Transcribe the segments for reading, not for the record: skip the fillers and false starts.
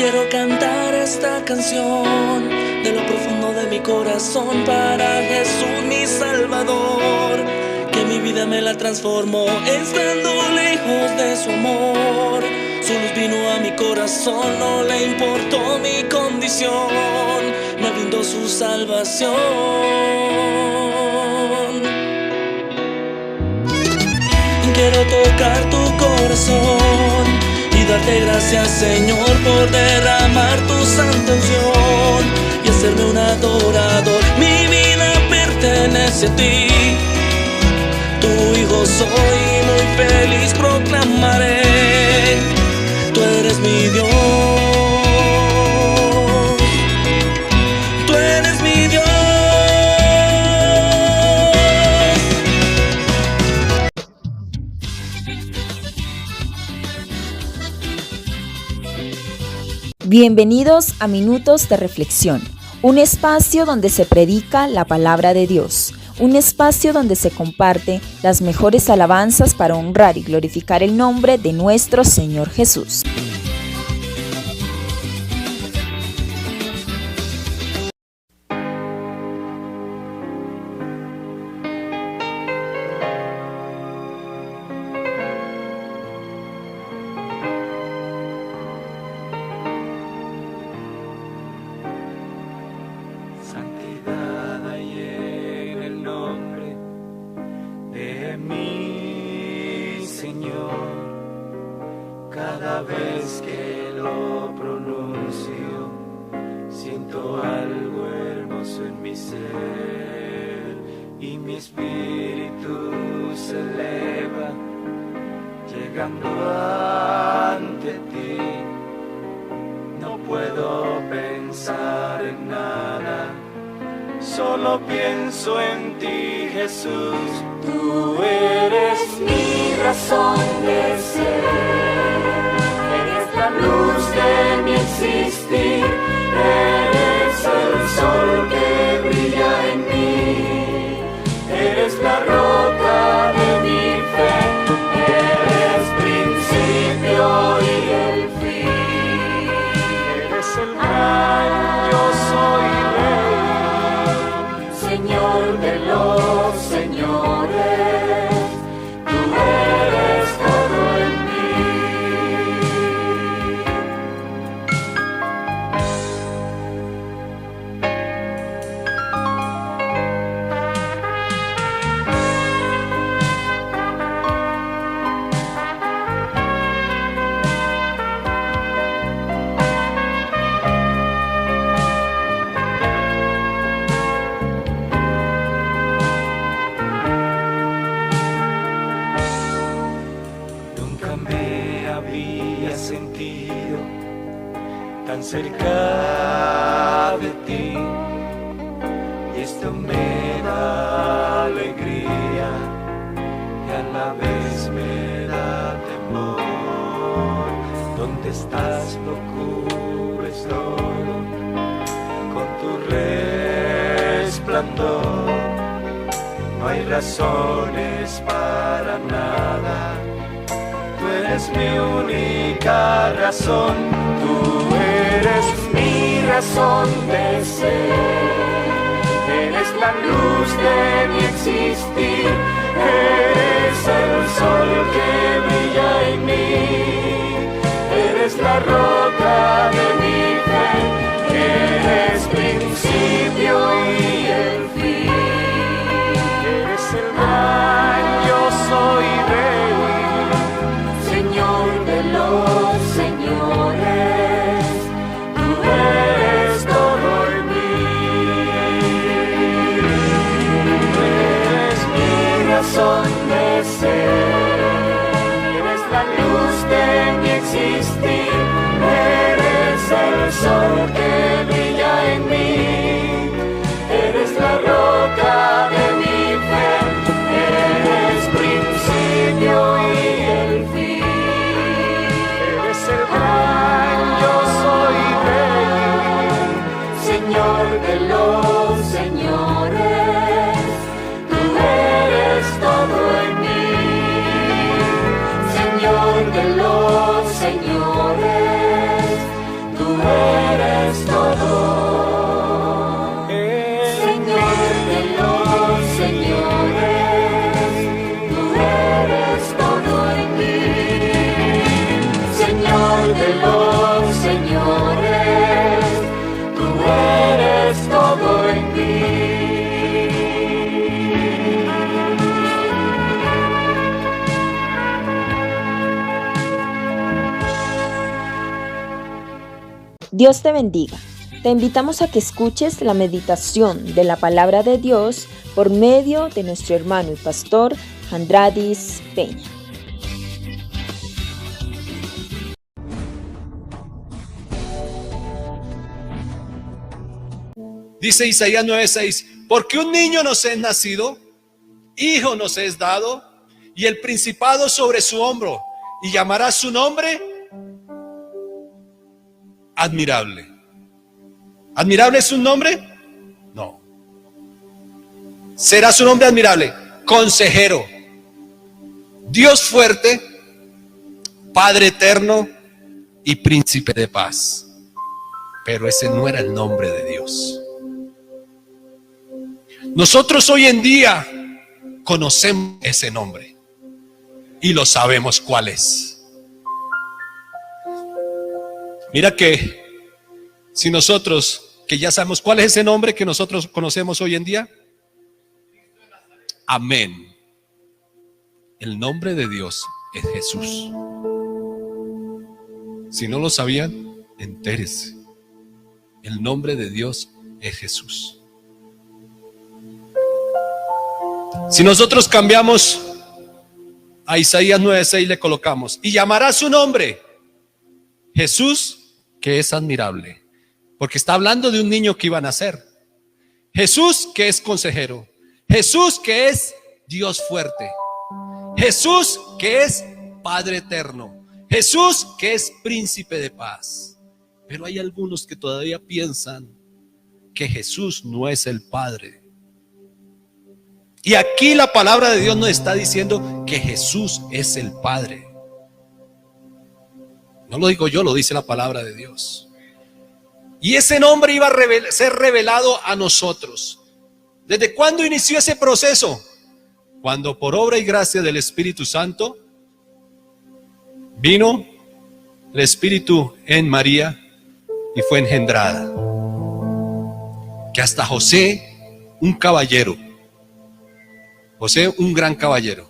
Quiero cantar esta canción de lo profundo de mi corazón para Jesús mi Salvador, que mi vida me la transformó estando lejos de su amor. Su luz vino a mi corazón, no le importó mi condición, me brindó su salvación. Quiero tocar tu corazón y darte gracias, Señor, por derramar tu santa unción y hacerme un adorador. Mi vida pertenece a ti, tu hijo soy, muy feliz proclamaré, tú eres mi Dios, tú eres mi Dios. Bienvenidos a Minutos de Reflexión, un espacio donde se predica la palabra de Dios, un espacio donde se comparte las mejores alabanzas para honrar y glorificar el nombre de nuestro Señor Jesús. Santidad hay en el nombre de mi Señor. Cada vez que lo pronuncio, siento algo hermoso en mi ser y mi espíritu se eleva, llegando ante ti. No puedo pensar en nada, solo pienso en ti, Jesús. Tú eres mi razón de ser, eres la luz de mi existir, eres el sol que brilla en mí, eres la roca de mi fe, eres principio y el fin, eres el gran yo soy Rey, Señor de los señores, tú eres todo en mí. Nunca me había sentido tan cerca de ti, y esto me da alegría y a la vez me da temor. ¿Dónde estás? Lo cubres todo con tu resplandor. No hay razones para nada, tú eres mi única razón, tú eres mi razón de ser, eres la luz de mi existir, eres el sol que brilla en mí, eres la roca de mi fe, eres principio y el fin, eres el gran yo soy Rey, Señor de los señores, tú eres todo en mí, tú eres mi razón de ser, eres la luz de mi existir, eres el sol que brilla en mí, Dios te bendiga. Te invitamos a que escuches la meditación de la palabra de Dios por medio de nuestro hermano y pastor Andradis Peña. Dice Isaías 9:6, porque un niño nos es nacido, hijo nos es dado, y el principado sobre su hombro, y llamará su nombre admirable. ¿Admirable es un nombre? No. Será su nombre admirable, consejero, Dios fuerte, Padre eterno y príncipe de paz. Pero ese no era el nombre de Dios. Nosotros hoy en día conocemos ese nombre y lo sabemos cuál es. Mira que si nosotros, que ya sabemos cuál es ese nombre que nosotros conocemos hoy en día, amén. El nombre de Dios es Jesús. Si no lo sabían, entérese. El nombre de Dios es Jesús. Si nosotros cambiamos a Isaías 9:6, le colocamos, y llamará su nombre Jesús, que es admirable, porque está hablando de un niño que iba a nacer. Jesús, que es consejero. Jesús, que es Dios fuerte. Jesús, que es Padre eterno. Jesús, que es príncipe de paz. Pero hay algunos que todavía piensan que Jesús no es el Padre. Y aquí la palabra de Dios nos está diciendo que Jesús es el Padre. No lo digo yo, lo dice la palabra de Dios. Y ese nombre iba a ser revelado a nosotros. ¿Desde cuándo inició ese proceso? Cuando por obra y gracia del Espíritu Santo vino el Espíritu en María y fue engendrada. Que hasta José, un caballero, José, un gran caballero,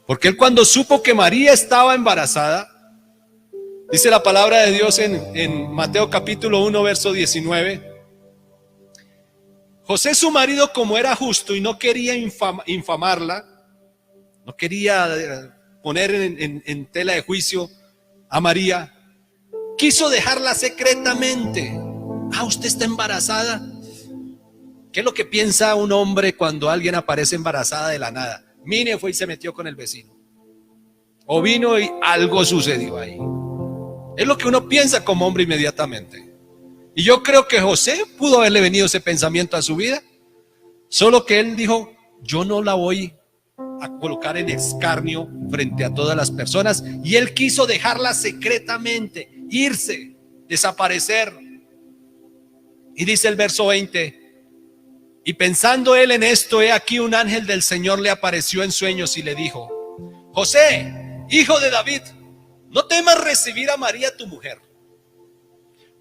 porque él cuando supo que María estaba embarazada, dice la palabra de Dios en Mateo capítulo 1 verso 19, José su marido, como era justo y no quería infamarla, no quería poner en tela de juicio a María, quiso dejarla secretamente. Usted está embarazada. ¿Qué es lo que piensa un hombre cuando alguien aparece embarazada de la nada? Mire, fue y se metió con el vecino. O vino y algo sucedió ahí. Es lo que uno piensa como hombre inmediatamente. Y yo creo que José pudo haberle venido ese pensamiento a su vida. Solo que él dijo, yo no la voy a colocar en escarnio frente a todas las personas. Y él quiso dejarla secretamente, irse, desaparecer. Y dice el verso 20, y pensando él en esto, he aquí un ángel del Señor le apareció en sueños y le dijo, José, hijo de David, no temas recibir a María tu mujer,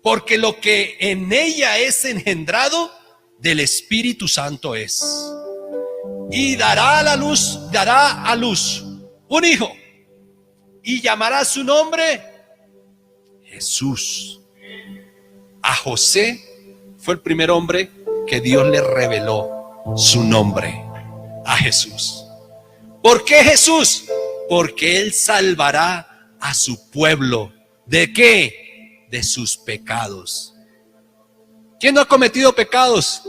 porque lo que en ella es engendrado del Espíritu Santo es. Y dará a luz un hijo, y llamará su nombre Jesús. A José fue el primer hombre que Dios le reveló su nombre, a Jesús. ¿Por qué Jesús? Porque Él salvará a su pueblo. ¿De qué? De sus pecados. ¿Quién no ha cometido pecados?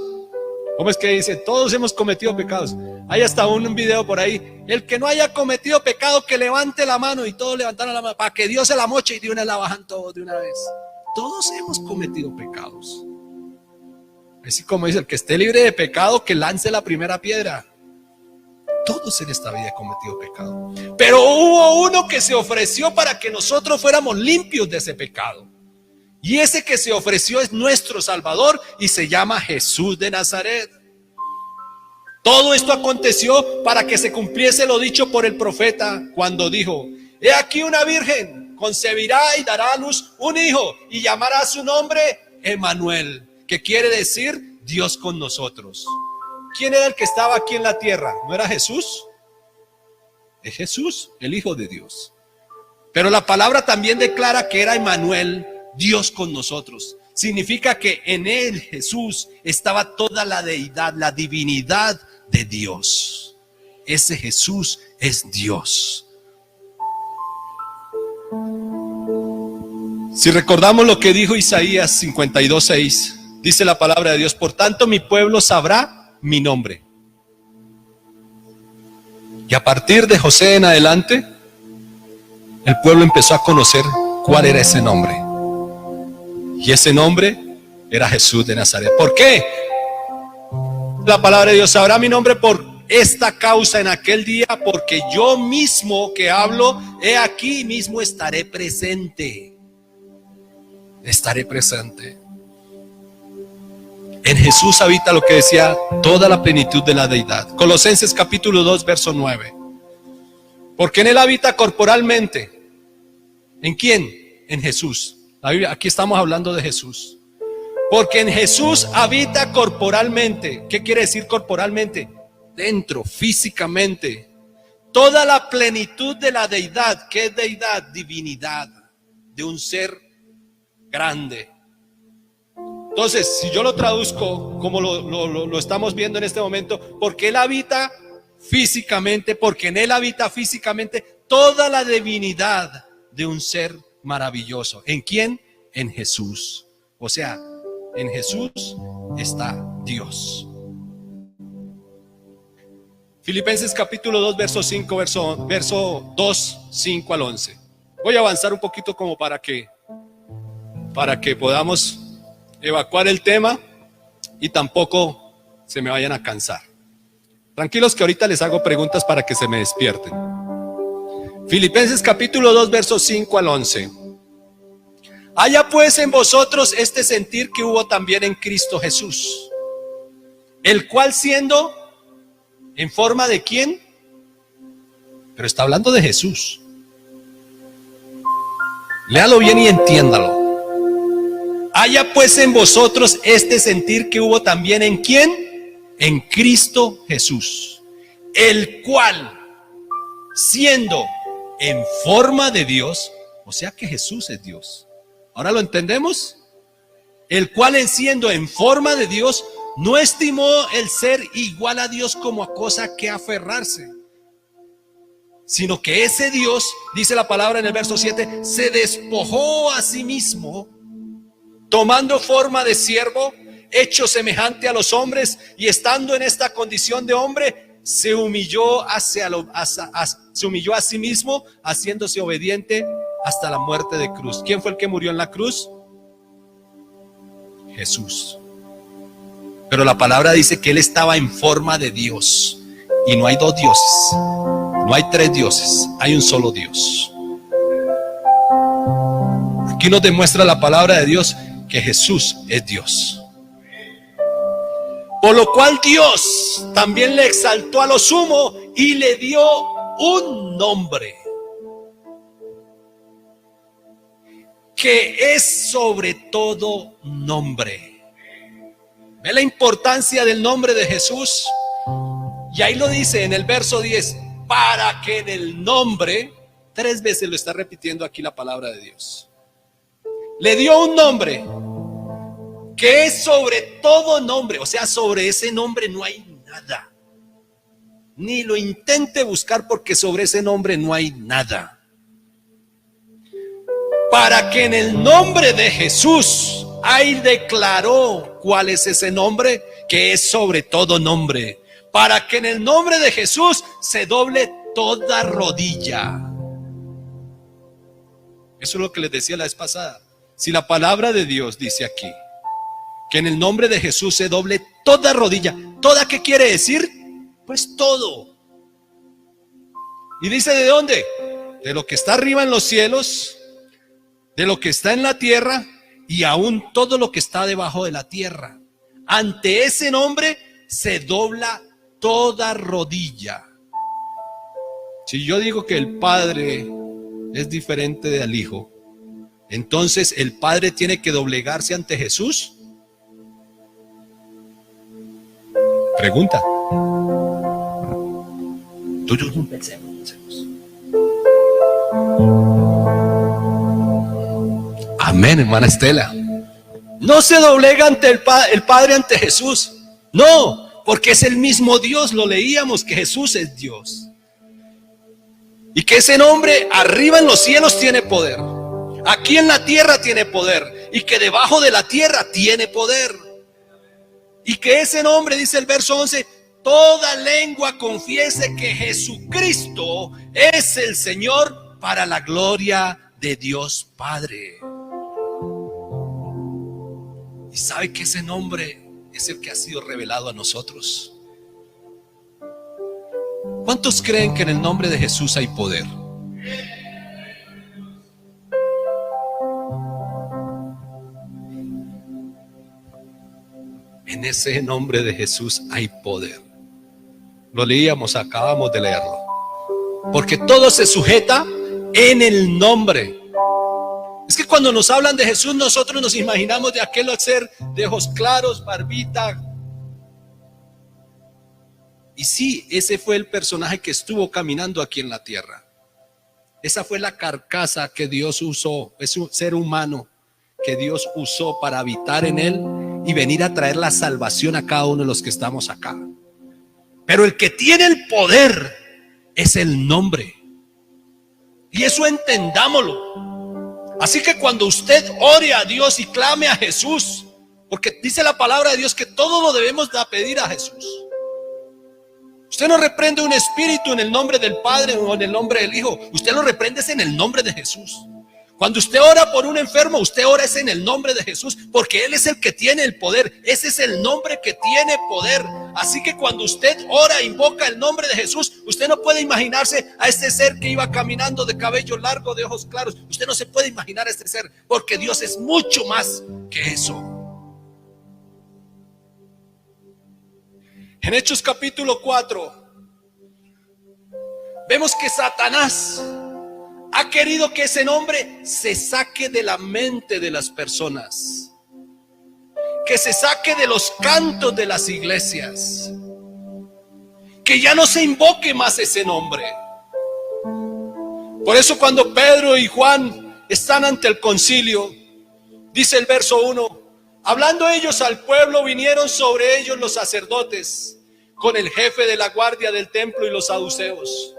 ¿Cómo es que dice? Todos hemos cometido pecados. Hay hasta un video por ahí. El que no haya cometido pecado, que levante la mano, y todos levantaron la mano para que Dios se la moche, y de una la bajan todos de una vez. Todos hemos cometido pecados. Así como dice, el que esté libre de pecado, que lance la primera piedra. Todos en esta vida hemos cometido pecado. Pero hubo uno que se ofreció para que nosotros fuéramos limpios de ese pecado. Y ese que se ofreció es nuestro Salvador y se llama Jesús de Nazaret. Todo esto aconteció para que se cumpliese lo dicho por el profeta cuando dijo, he aquí una virgen concebirá y dará a luz un hijo y llamará su nombre Emmanuel, que quiere decir Dios con nosotros. ¿Quién era el que estaba aquí en la tierra? ¿No era Jesús? Es Jesús, el Hijo de Dios. Pero la palabra también declara que era Emmanuel, Dios con nosotros. Significa que en Él, Jesús, estaba toda la deidad, la divinidad de Dios. Ese Jesús es Dios. Si recordamos lo que dijo Isaías 52:6, dice la palabra de Dios: por tanto mi pueblo sabrá mi nombre. Y a partir de José en adelante, el pueblo empezó a conocer cuál era ese nombre. Y ese nombre era Jesús de Nazaret. ¿Por qué? La palabra de Dios: sabrá mi nombre por esta causa en aquel día, porque yo mismo que hablo, he aquí mismo estaré presente. Estaré presente. En Jesús habita lo que decía toda la plenitud de la deidad. Colosenses capítulo 2, verso 9. Porque en Él habita corporalmente. ¿En quién? En Jesús. Aquí estamos hablando de Jesús. Porque en Jesús habita corporalmente. ¿Qué quiere decir corporalmente? Dentro, físicamente. Toda la plenitud de la deidad. ¿Qué es deidad? Divinidad. De un ser grande. Entonces, si yo lo traduzco como lo estamos viendo en este momento, porque Él habita físicamente, porque en Él habita físicamente toda la divinidad de un ser maravilloso. ¿En quién? En Jesús. O sea, en Jesús está Dios. Filipenses capítulo 2, verso 5, verso 2, 5 al 11. Voy a avanzar un poquito como para que podamos evacuar el tema y tampoco se me vayan a cansar. Tranquilos que ahorita les hago preguntas para que se me despierten. Filipenses capítulo 2, versos 5 al 11. Haya pues en vosotros este sentir que hubo también en Cristo Jesús, el cual siendo en forma de ¿quién? Pero está hablando de Jesús. Léalo bien y entiéndalo. Haya pues en vosotros este sentir que hubo también en ¿quién? En Cristo Jesús, el cual siendo en forma de Dios, o sea que Jesús es Dios. ¿Ahora lo entendemos? El cual siendo en forma de Dios, no estimó el ser igual a Dios como a cosa que aferrarse, sino que ese Dios, dice la palabra en el verso 7, se despojó a sí mismo, tomando forma de siervo, hecho semejante a los hombres, y estando en esta condición de hombre, se humilló a sí mismo, haciéndose obediente hasta la muerte de cruz. ¿Quién fue el que murió en la cruz? Jesús. Pero la palabra dice que Él estaba en forma de Dios. Y no hay dos dioses, no hay tres dioses, hay un solo Dios. Aquí nos demuestra la palabra de Dios que Jesús es Dios. Por lo cual Dios también le exaltó a lo sumo y le dio un nombre que es sobre todo nombre. ¿Ve la importancia del nombre de Jesús? Y ahí lo dice en el verso 10, para que en el nombre, 3 veces lo está repitiendo aquí la palabra de Dios. Le dio un nombre que es sobre todo nombre, o sea, sobre ese nombre no hay nada. Ni lo intente buscar porque sobre ese nombre no hay nada. Para que en el nombre de Jesús, ahí declaró cuál es ese nombre, que es sobre todo nombre. Para que en el nombre de Jesús se doble toda rodilla. Eso es lo que les decía la vez pasada. Si la palabra de Dios dice aquí que en el nombre de Jesús se doble toda rodilla, ¿toda qué quiere decir? Pues todo. Y dice ¿de dónde? De lo que está arriba en los cielos, de lo que está en la tierra y aún todo lo que está debajo de la tierra. Ante ese nombre se dobla toda rodilla. Si yo digo que el Padre es diferente del Hijo, entonces el Padre tiene que doblegarse ante Jesús. Pregunta. Tú y yo pensemos. Amén. Amén, hermana Estela. No se doblega ante el Padre, ante Jesús. No, porque es el mismo Dios. Lo leíamos, que Jesús es Dios. Y que ese nombre arriba en los cielos tiene poder. Aquí en la tierra tiene poder. Y que debajo de la tierra tiene poder. Y que ese nombre, dice el verso 11, toda lengua confiese que Jesucristo es el Señor, para la gloria de Dios Padre. Y sabe que ese nombre es el que ha sido revelado a nosotros. ¿Cuántos creen que en el nombre de Jesús hay poder? En ese nombre de Jesús hay poder. Lo leíamos, acabamos de leerlo. Porque todo se sujeta en el nombre. Es que cuando nos hablan de Jesús, nosotros nos imaginamos de aquel ser de ojos claros, barbita. Y sí, ese fue el personaje que estuvo caminando aquí en la tierra. Esa fue la carcasa que Dios usó, es un ser humano que Dios usó para habitar en él y venir a traer la salvación a cada uno de los que estamos acá. Pero el que tiene el poder es el nombre. Y eso entendámoslo. Así que cuando usted ore a Dios y clame a Jesús, porque dice la palabra de Dios que todo lo debemos de pedir a Jesús. Usted no reprende un espíritu en el nombre del Padre o en el nombre del Hijo. Usted lo reprende en el nombre de Jesús. Cuando usted ora por un enfermo, usted ora en el nombre de Jesús, porque Él es el que tiene el poder. Ese es el nombre que tiene poder. Así que cuando usted ora e invoca el nombre de Jesús, usted no puede imaginarse a este ser que iba caminando de cabello largo, de ojos claros. Usted no se puede imaginar a este ser, porque Dios es mucho más que eso. En Hechos capítulo 4 vemos que Satanás ha querido que ese nombre se saque de la mente de las personas, que se saque de los cantos de las iglesias, que ya no se invoque más ese nombre. Por eso cuando Pedro y Juan están ante el concilio, dice el verso 1, hablando ellos al pueblo, vinieron sobre ellos los sacerdotes con el jefe de la guardia del templo y los saduceos,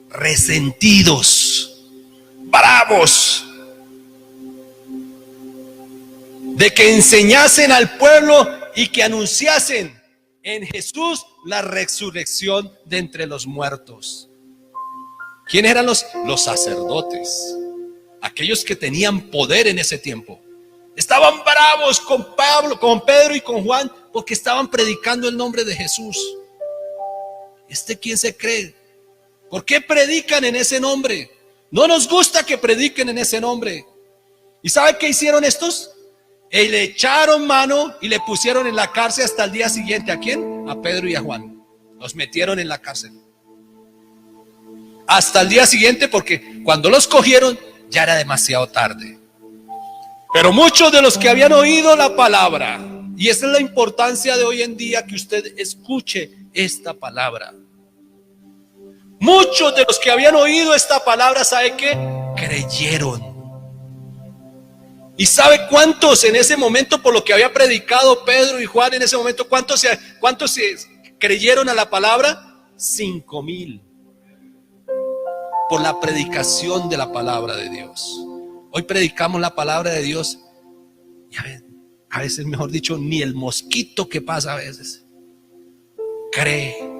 resentidos, bravos, de que enseñasen al pueblo y que anunciasen en Jesús la resurrección de entre los muertos. ¿Quiénes eran los sacerdotes? Aquellos que tenían poder en ese tiempo. Estaban bravos con Pablo, con Pedro y con Juan, porque estaban predicando el nombre de Jesús. ¿Quién se cree? ¿Por qué predican en ese nombre? No nos gusta que prediquen en ese nombre. ¿Y sabe qué hicieron estos? Le echaron mano y le pusieron en la cárcel hasta el día siguiente. ¿A quién? A Pedro y a Juan. Los metieron en la cárcel hasta el día siguiente, porque cuando los cogieron ya era demasiado tarde. Pero muchos de los que habían oído la palabra, y esa es la importancia de hoy en día, que usted escuche esta palabra. Muchos de los que habían oído esta palabra, ¿sabe qué? Creyeron. ¿Y sabe cuántos en ese momento, por lo que había predicado Pedro y Juan en ese momento, cuántos se creyeron a la palabra? 5,000. Por la predicación de la palabra de Dios. Hoy predicamos la palabra de Dios y a veces, mejor dicho, ni el mosquito que pasa a veces cree.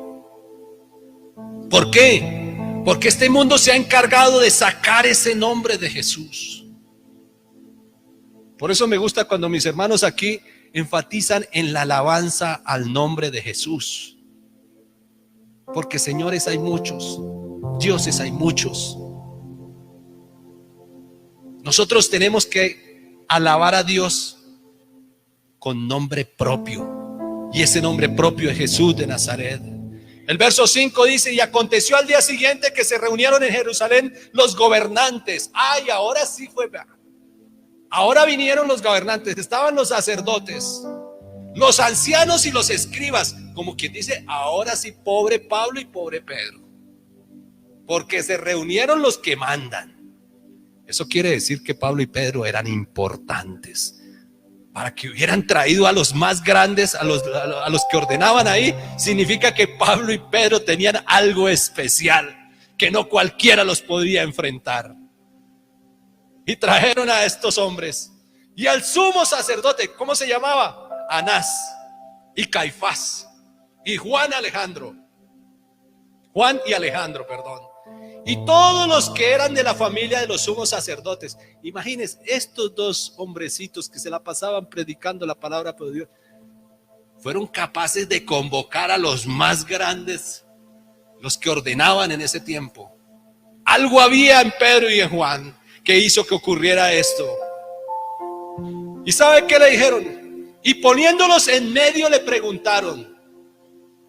¿Por qué? Porque este mundo se ha encargado de sacar ese nombre de Jesús. Por eso me gusta cuando mis hermanos aquí enfatizan en la alabanza al nombre de Jesús. Porque señores hay muchos, dioses hay muchos. Nosotros tenemos que alabar a Dios con nombre propio. Y ese nombre propio es Jesús de Nazaret. El verso 5 dice: y aconteció al día siguiente que se reunieron en Jerusalén los gobernantes. Ay, ahora sí fue. Ahora vinieron los gobernantes, estaban los sacerdotes, los ancianos y los escribas. Como quien dice, ahora sí, pobre Pablo y pobre Pedro. Porque se reunieron los que mandan. Eso quiere decir que Pablo y Pedro eran importantes. Para que hubieran traído a los más grandes, a los que ordenaban ahí, significa que Pablo y Pedro tenían algo especial, que no cualquiera los podía enfrentar. Y trajeron a estos hombres y al sumo sacerdote, ¿cómo se llamaba? Anás y Caifás y Juan y Alejandro, perdón. Y todos los que eran de la familia de los sumos sacerdotes. Imagínense, estos dos hombrecitos que se la pasaban predicando la palabra de Dios, fueron capaces de convocar a los más grandes, los que ordenaban en ese tiempo. Algo había en Pedro y en Juan que hizo que ocurriera esto. ¿Y sabe qué le dijeron? Y poniéndolos en medio le preguntaron,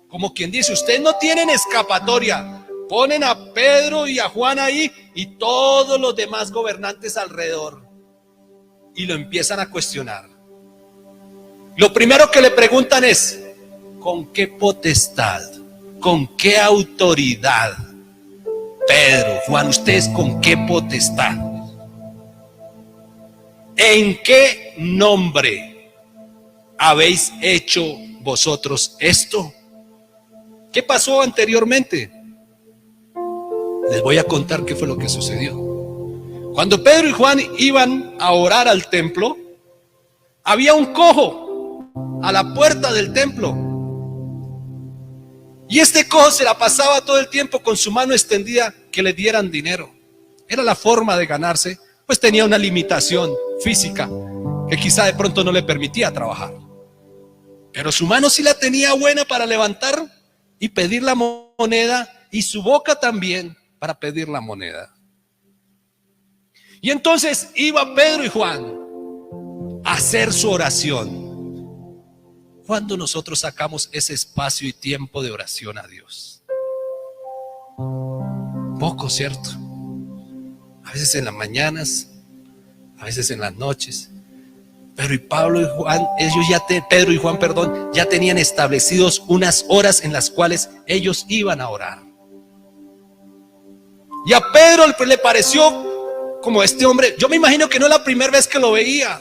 como quien dice, ustedes no tienen escapatoria. Ponen a Pedro y a Juan ahí y todos los demás gobernantes alrededor y lo empiezan a cuestionar. Lo primero que le preguntan es, ¿con qué potestad? ¿Con qué autoridad? Pedro, Juan, ¿ustedes con qué potestad? ¿En qué nombre habéis hecho vosotros esto? ¿Qué pasó anteriormente? Les voy a contar qué fue lo que sucedió. Cuando Pedro y Juan iban a orar al templo, había un cojo a la puerta del templo. Y este cojo se la pasaba todo el tiempo con su mano extendida que le dieran dinero. Era la forma de ganarse, pues tenía una limitación física que quizá de pronto no le permitía trabajar. Pero su mano sí la tenía buena para levantar y pedir la moneda, y su boca también para pedir la moneda. Y entonces iba Pedro y Juan a hacer su oración. ¿Cuándo nosotros sacamos ese espacio y tiempo de oración a Dios? Poco, ¿cierto? A veces en las mañanas, a veces en las noches. Pedro y Juan ya tenían establecidos unas horas en las cuales ellos iban a orar. Y a Pedro le pareció como este hombre, yo me imagino que no es la primera vez que lo veía,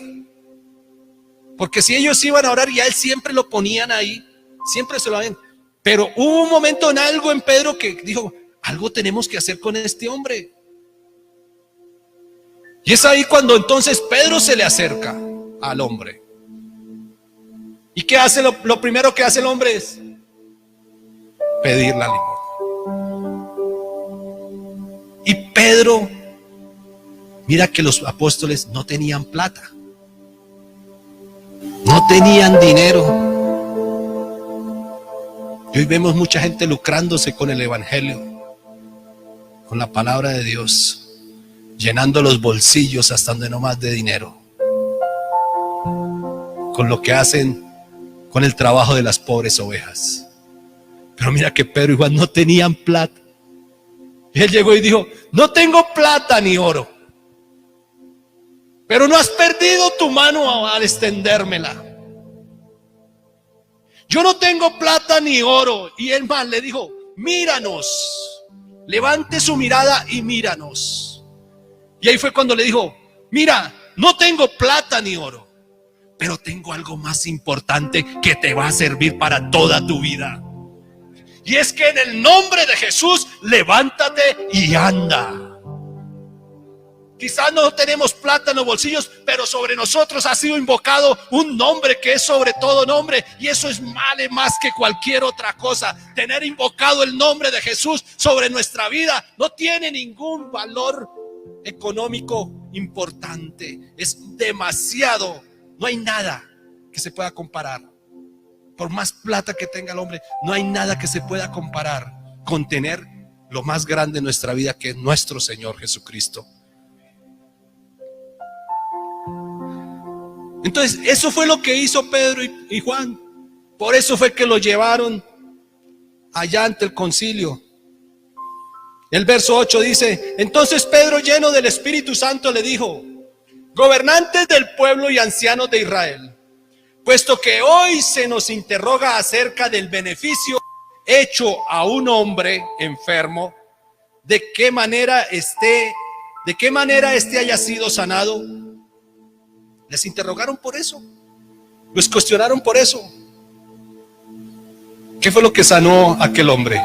porque si ellos iban a orar, ya él siempre lo ponían ahí, siempre se lo ven. Pero hubo un momento en algo en Pedro que dijo, algo tenemos que hacer con este hombre. Y es ahí cuando entonces Pedro se le acerca al hombre. ¿Y qué hace? Lo primero que hace el hombre es pedir la limosna. Y Pedro, mira que los apóstoles no tenían plata, no tenían dinero. Y hoy vemos mucha gente lucrándose con el evangelio, con la palabra de Dios, llenando los bolsillos hasta donde no más de dinero, con lo que hacen con el trabajo de las pobres ovejas. Pero mira que Pedro y Juan no tenían plata. Y él llegó y dijo, no tengo plata ni oro, pero no has perdido tu mano al extendérmela. Yo no tengo plata ni oro. Y él más le dijo, míranos, levante su mirada y míranos. Y ahí fue cuando le dijo, mira, no tengo plata ni oro, pero tengo algo más importante que te va a servir para toda tu vida. Y es que en el nombre de Jesús, levántate y anda. Quizás no tenemos plata en los bolsillos, pero sobre nosotros ha sido invocado un nombre que es sobre todo nombre. Y eso vale más que cualquier otra cosa. Tener invocado el nombre de Jesús sobre nuestra vida no tiene ningún valor económico importante. Es demasiado. No hay nada que se pueda comparar. Por más plata que tenga el hombre, no hay nada que se pueda comparar con tener lo más grande en nuestra vida, que es nuestro Señor Jesucristo. Entonces, eso fue lo que hizo Pedro y Juan. Por eso fue que lo llevaron allá ante el concilio. El verso 8 dice, entonces Pedro, lleno del Espíritu Santo, le dijo, gobernantes del pueblo y ancianos de Israel, puesto que hoy se nos interroga acerca del beneficio hecho a un hombre enfermo, de qué manera esté ¿De qué manera haya sido sanado? Les interrogaron por eso. Los cuestionaron por eso. ¿Qué fue lo que sanó a aquel hombre?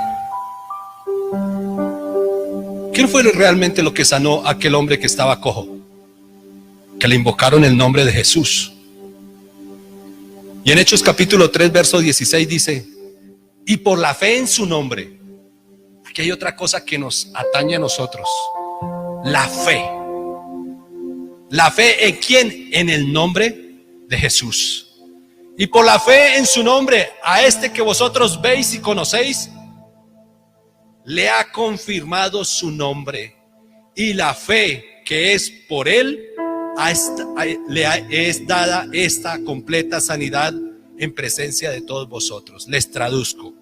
¿Qué fue realmente lo que sanó a aquel hombre que estaba cojo? Que le invocaron el nombre de Jesús. Y en Hechos capítulo 3, verso 16 dice: y por la fe en su nombre. Aquí hay otra cosa que nos atañe a nosotros. La fe. ¿La fe en quién? En el nombre de Jesús. Y por la fe en su nombre, a este que vosotros veis y conocéis, le ha confirmado su nombre. Y la fe que es por él, le es dada esta completa sanidad en presencia de todos vosotros. Les traduzco.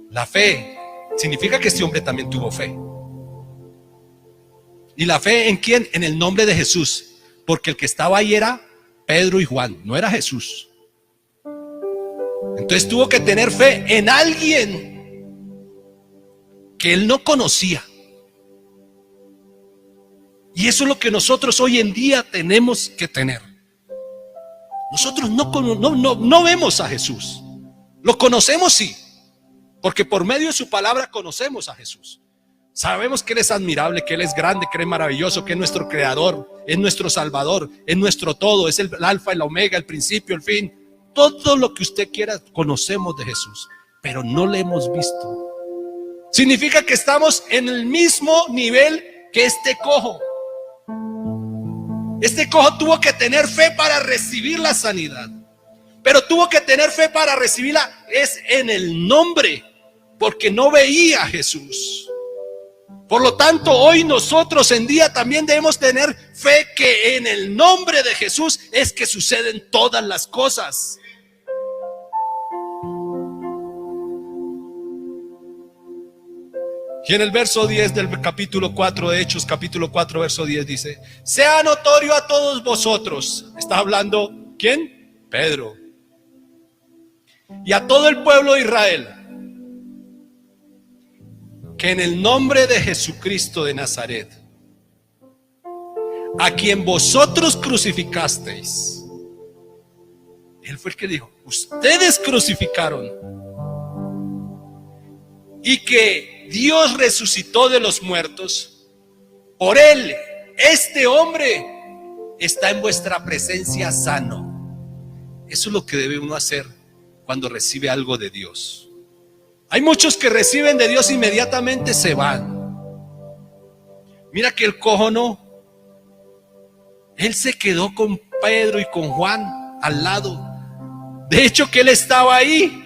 La fe significa que este hombre también tuvo fe. ¿Y la fe en quién? En el nombre de Jesús. Porque el que estaba ahí era Pedro y Juan, no era Jesús. Entonces tuvo que tener fe en alguien que él no conocía. Y eso es lo que nosotros hoy en día tenemos que tener. Nosotros no vemos a Jesús. Lo conocemos, sí, porque por medio de su palabra conocemos a Jesús. Sabemos que Él es admirable, que Él es grande, que Él es maravilloso, que es nuestro creador, es nuestro salvador, es nuestro todo, es el alfa, el omega, el principio, el fin. Todo lo que usted quiera conocemos de Jesús, pero no le hemos visto. Significa que estamos en el mismo nivel que este cojo. Este cojo tuvo que tener fe para recibir la sanidad, pero tuvo que tener fe para recibirla es en el nombre, porque no veía a Jesús. Por lo tanto, hoy nosotros en día también debemos tener fe que en el nombre de Jesús es que suceden todas las cosas. Y en el verso 10 del capítulo 4 de Hechos, capítulo 4, verso 10 dice: sea notorio a todos vosotros. Está hablando, ¿quién? Pedro. Y a todo el pueblo de Israel, que en el nombre de Jesucristo de Nazaret, a quien vosotros crucificasteis, él fue el que dijo, ustedes crucificaron, y que Dios resucitó de los muertos, por él, este hombre está en vuestra presencia sano. Eso es lo que debe uno hacer cuando recibe algo de Dios. Hay muchos que reciben de Dios inmediatamente se van. Mira que el cojo no. Él se quedó con Pedro y con Juan al lado. De hecho que él estaba ahí.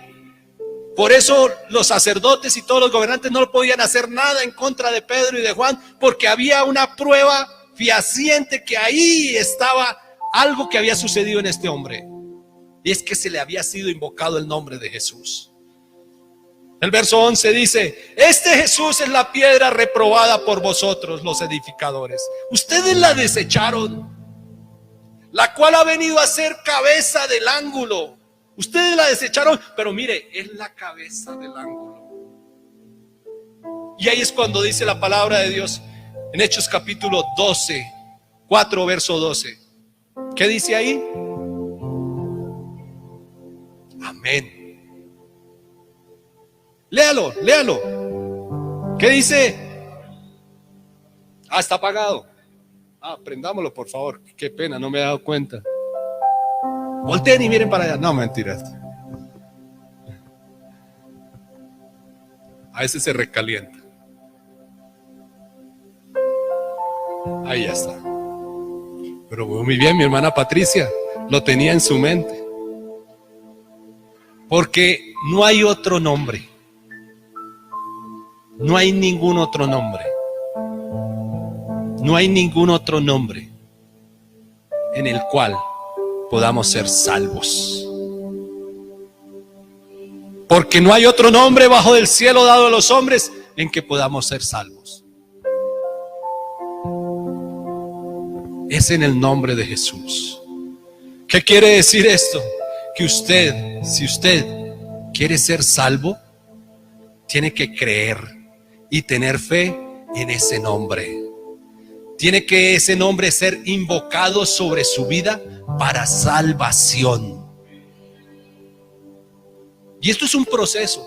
Por eso los sacerdotes y todos los gobernantes no podían hacer nada en contra de Pedro y de Juan, porque había una prueba fehaciente que ahí estaba algo que había sucedido en este hombre. Y es que se le había sido invocado el nombre de Jesús. El verso 11 dice: este Jesús es la piedra reprobada por vosotros los edificadores. Ustedes la desecharon, la cual ha venido a ser cabeza del ángulo. Ustedes la desecharon, pero mire, es la cabeza del ángulo. Y ahí es cuando dice la palabra de Dios en Hechos capítulo 12, 4 verso 12. ¿Qué dice ahí? Amén. Léalo, léalo. ¿Qué dice? Está apagado. Prendámoslo por favor. Qué pena, no me he dado cuenta. Volteen y miren para allá. No, mentiras. A veces se recalienta. Ahí ya está. Pero muy bien, mi hermana Patricia lo tenía en su mente. Porque no hay otro nombre. No hay ningún otro nombre. No hay ningún otro nombre en el cual podamos ser salvos. Porque no hay otro nombre bajo el cielo dado a los hombres en que podamos ser salvos. Es en el nombre de Jesús. ¿Qué quiere decir esto? Que usted, si usted quiere ser salvo, tiene que creer y tener fe en ese nombre. Tiene que ese nombre ser invocado sobre su vida para salvación. Y esto es un proceso,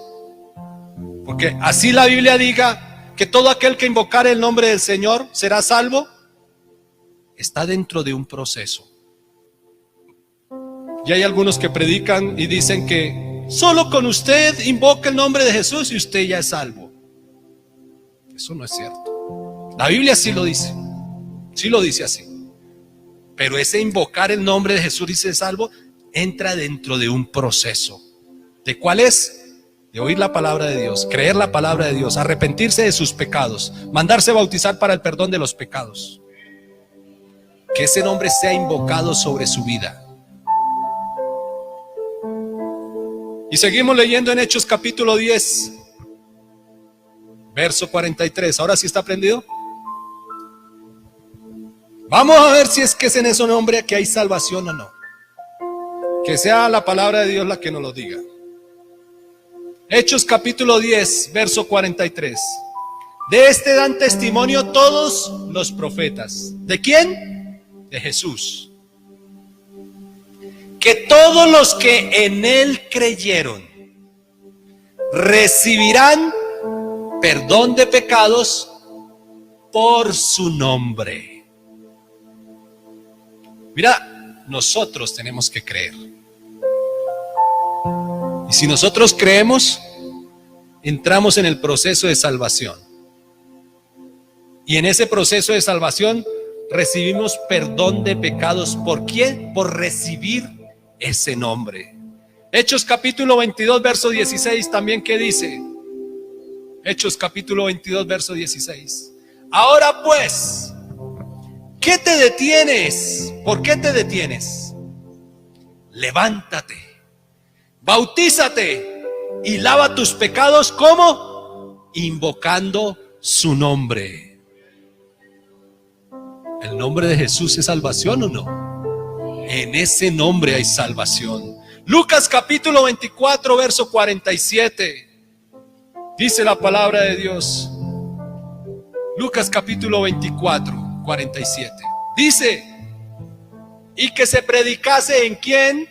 porque así la Biblia diga que todo aquel que invocare el nombre del Señor será salvo, está dentro de un proceso. Y hay algunos que predican y dicen que solo con usted invoca el nombre de Jesús y usted ya es salvo. Eso no es cierto. La Biblia sí lo dice. Sí lo dice así. Pero ese invocar el nombre de Jesús y ser salvo entra dentro de un proceso. ¿De cuál es? De oír la palabra de Dios, creer la palabra de Dios, arrepentirse de sus pecados, mandarse bautizar para el perdón de los pecados. Que ese nombre sea invocado sobre su vida. Y seguimos leyendo en Hechos capítulo 10, verso 43. ¿Ahora sí está prendido? Vamos a ver si es que es en ese nombre que hay salvación o no. Que sea la palabra de Dios la que nos lo diga. Hechos capítulo 10, verso 43. De este dan testimonio todos los profetas. ¿De quién? De Jesús. Que todos los que en él creyeron recibirán perdón de pecados por su nombre. Mira, nosotros tenemos que creer. Y si nosotros creemos, entramos en el proceso de salvación. Y en ese proceso de salvación recibimos perdón de pecados. ¿Por qué? Por recibir ese nombre. Hechos capítulo 22, verso 16 también, ¿qué dice? Hechos capítulo 22, verso 16. Ahora pues, ¿qué te detienes? ¿Por qué te detienes? Levántate, bautízate y lava tus pecados. ¿Cómo? Invocando su nombre. ¿El nombre de Jesús es salvación o no? En ese nombre hay salvación. Lucas capítulo 24, verso 47. Dice la palabra de Dios. Lucas capítulo 24, 47. Dice: y que se predicase ¿en quién?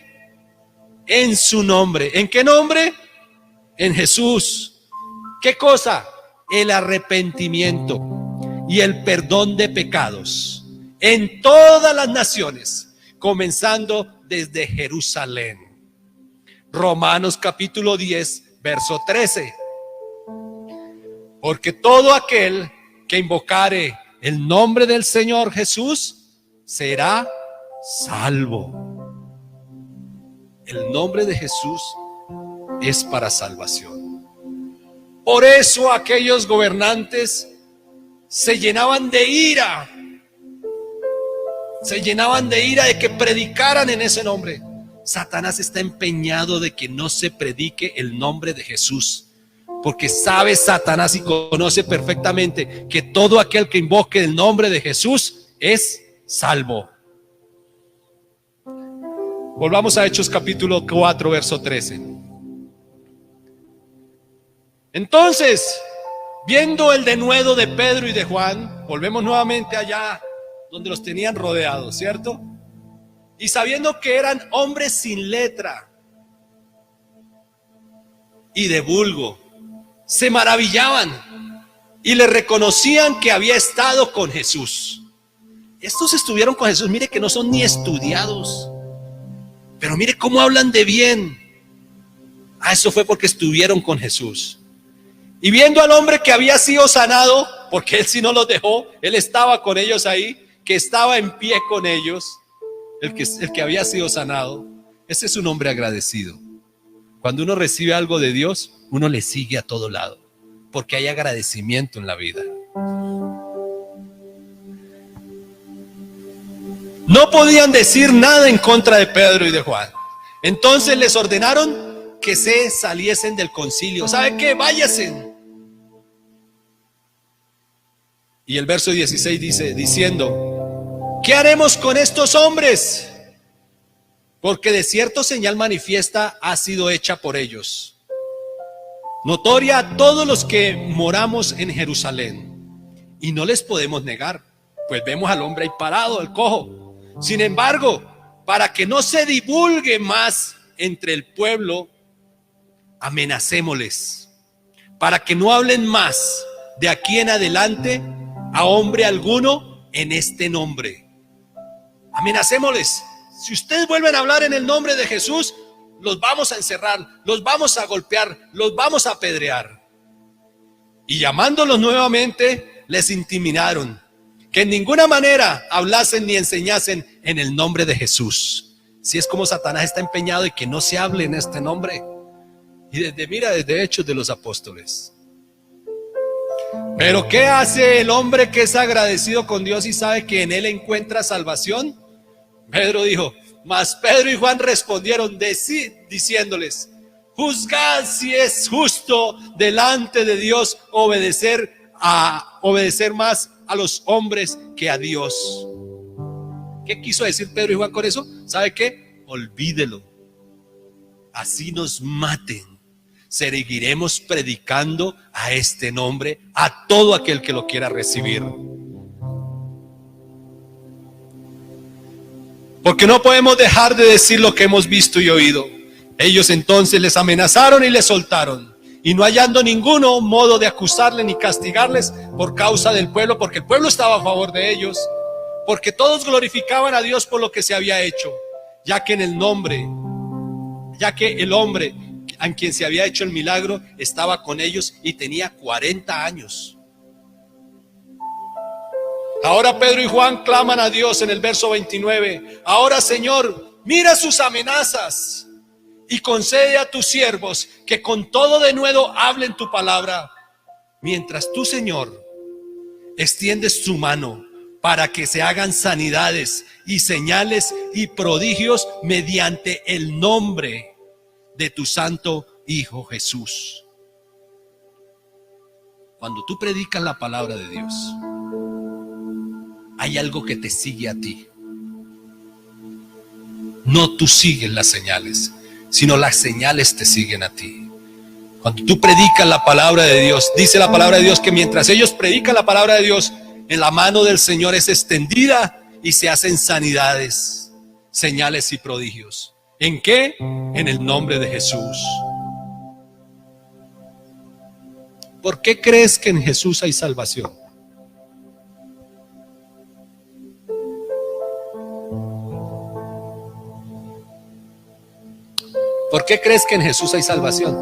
En su nombre. ¿En qué nombre? En Jesús. ¿Qué cosa? El arrepentimiento y el perdón de pecados en todas las naciones, comenzando desde Jerusalén. Romanos capítulo 10, verso 13. Porque todo aquel que invocare el nombre del Señor Jesús será salvo. El nombre de Jesús es para salvación. Por eso aquellos gobernantes se llenaban de ira. Se llenaban de ira de que predicaran en ese nombre. Satanás está empeñado de que no se predique el nombre de Jesús, porque sabe Satanás y conoce perfectamente que todo aquel que invoque el nombre de Jesús es salvo. Volvamos a Hechos capítulo 4, verso 13. Entonces, viendo el denuedo de Pedro y de Juan, volvemos nuevamente allá donde los tenían rodeados, ¿cierto? Y sabiendo que eran hombres sin letra y de vulgo, se maravillaban y le reconocían que había estado con Jesús. Estos estuvieron con Jesús, mire que no son ni estudiados, pero mire cómo hablan de bien. Eso fue porque estuvieron con Jesús. Y viendo al hombre que había sido sanado, porque él sí no los dejó, él estaba con ellos ahí, que estaba en pie con ellos, el que había sido sanado. Ese es un hombre agradecido. Cuando uno recibe algo de Dios, uno le sigue a todo lado, porque hay agradecimiento en la vida. No podían decir nada en contra de Pedro y de Juan. Entonces les ordenaron que se saliesen del concilio. ¿Sabe qué? Váyanse. Y el verso 16 dice, diciendo: ¿qué haremos con estos hombres? Porque de cierto señal manifiesta ha sido hecha por ellos, notoria a todos los que moramos en Jerusalén, y no les podemos negar, pues vemos al hombre ahí parado, el cojo. Sin embargo, para que no se divulgue más entre el pueblo, amenacémosles, para que no hablen más de aquí en adelante a hombre alguno en este nombre. Amenacémosles. Si ustedes vuelven a hablar en el nombre de Jesús, los vamos a encerrar, los vamos a golpear, los vamos a apedrear. Y llamándolos nuevamente, les intimidaron que en ninguna manera hablasen ni enseñasen en el nombre de Jesús. Si es como Satanás está empeñado y que no se hable en este nombre. Y desde Hechos de los Apóstoles. Pero ¿qué hace el hombre que es agradecido con Dios y sabe que en él encuentra salvación? Pedro dijo, mas Pedro y Juan respondieron diciéndoles, juzgad si es justo delante de Dios obedecer más a los hombres que a Dios. ¿Qué quiso decir Pedro y Juan con eso? ¿Sabe qué? Olvídelo. Así nos maten. Seguiremos predicando a este nombre a todo aquel que lo quiera recibir. Porque no podemos dejar de decir lo que hemos visto y oído. Ellos entonces les amenazaron y les soltaron, y no hallando ninguno modo de acusarles ni castigarles por causa del pueblo, porque el pueblo estaba a favor de ellos, porque todos glorificaban a Dios por lo que se había hecho, ya que el hombre a quien se había hecho el milagro estaba con ellos y tenía 40 años. Ahora Pedro y Juan claman a Dios en el verso 29. Ahora, Señor, mira sus amenazas y concede a tus siervos que con todo denuedo hablen tu palabra, mientras tú, Señor, extiendes tu mano para que se hagan sanidades y señales y prodigios mediante el nombre de tu santo Hijo Jesús. Cuando tú predicas la palabra de Dios, hay algo que te sigue a ti. No tú sigues las señales, sino las señales te siguen a ti. Cuando tú predicas la palabra de Dios, dice la palabra de Dios que mientras ellos predican la palabra de Dios, en la mano del Señor es extendida y se hacen sanidades, señales y prodigios. ¿En qué? En el nombre de Jesús. ¿Por qué crees que en Jesús hay salvación? ¿Por qué crees que en Jesús hay salvación?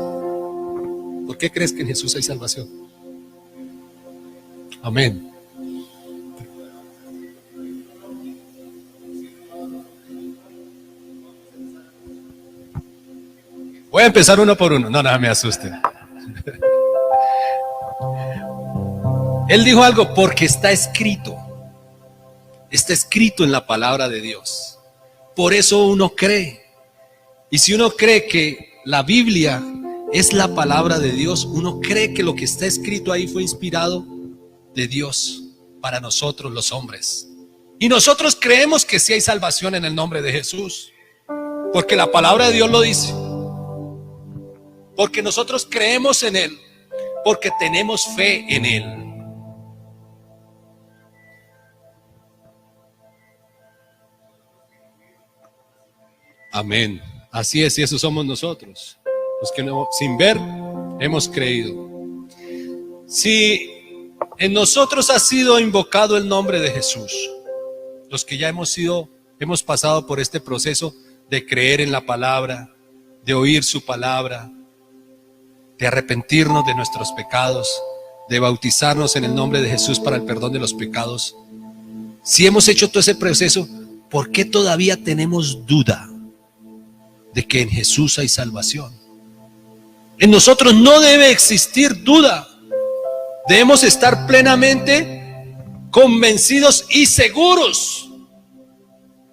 ¿Por qué crees que en Jesús hay salvación? Amén. Voy a empezar uno por uno. No me asusten. Él dijo algo, porque está escrito. Está escrito en la palabra de Dios. Por eso uno cree. Y si uno cree que la Biblia es la palabra de Dios, uno cree que lo que está escrito ahí fue inspirado de Dios para nosotros los hombres. Y nosotros creemos que sí hay salvación en el nombre de Jesús, porque la palabra de Dios lo dice. Porque nosotros creemos en Él, porque tenemos fe en Él. Amén. Así es, y eso somos nosotros, los que no, sin ver hemos creído. Si en nosotros ha sido invocado el nombre de Jesús, los que ya hemos pasado por este proceso de creer en la palabra, de oír su palabra, de arrepentirnos de nuestros pecados, de bautizarnos en el nombre de Jesús para el perdón de los pecados. Si hemos hecho todo ese proceso, ¿por qué todavía tenemos duda de que en Jesús hay salvación? En nosotros no debe existir duda. Debemos estar plenamente convencidos y seguros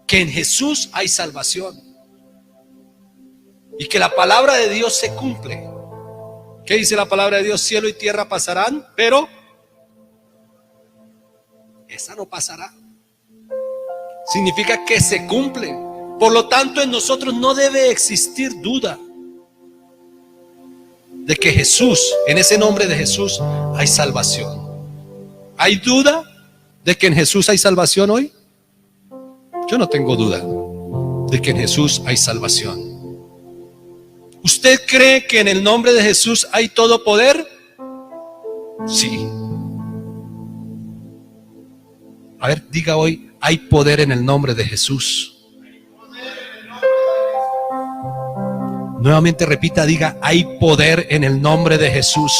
que en Jesús hay salvación y que la palabra de Dios se cumple. ¿Qué dice la palabra de Dios? Cielo y tierra pasarán, pero esa no pasará. Significa que se cumple. Por lo tanto, en nosotros no debe existir duda de que Jesús, en ese nombre de Jesús, hay salvación. ¿Hay duda de que en Jesús hay salvación hoy? Yo no tengo duda de que en Jesús hay salvación. ¿Usted cree que en el nombre de Jesús hay todo poder? Sí. A ver, diga hoy, hay poder en el nombre de Jesús. Nuevamente repita, diga, hay poder en el nombre de Jesús.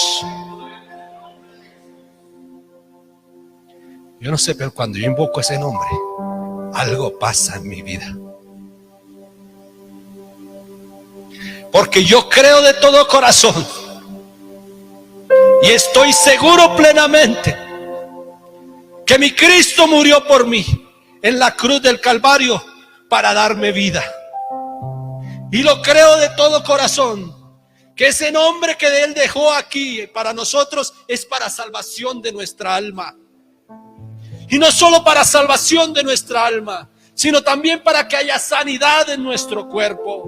Yo no sé, pero cuando yo invoco ese nombre, algo pasa en mi vida. Porque yo creo de todo corazón y estoy seguro plenamente que mi Cristo murió por mí en la cruz del Calvario para darme vida. Y lo creo de todo corazón, que ese nombre que Él dejó aquí para nosotros es para salvación de nuestra alma. Y no solo para salvación de nuestra alma, sino también para que haya sanidad en nuestro cuerpo,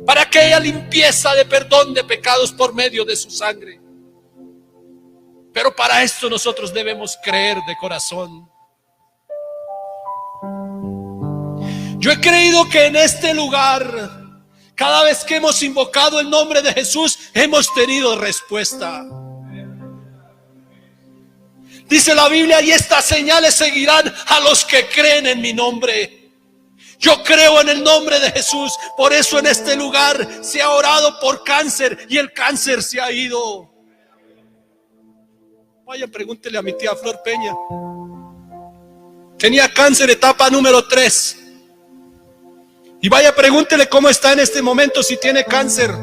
para que haya limpieza de perdón de pecados por medio de su sangre. Pero para esto nosotros debemos creer de corazón. Yo he creído que en este lugar, cada vez que hemos invocado el nombre de Jesús, hemos tenido respuesta. Dice la Biblia, y estas señales seguirán a los que creen en mi nombre. Yo creo en el nombre de Jesús, por eso en este lugar se ha orado por cáncer y el cáncer se ha ido. Vaya, pregúntele a mi tía Flor Peña. Tenía cáncer etapa número 3. Y vaya, pregúntele cómo está en este momento, si tiene cáncer.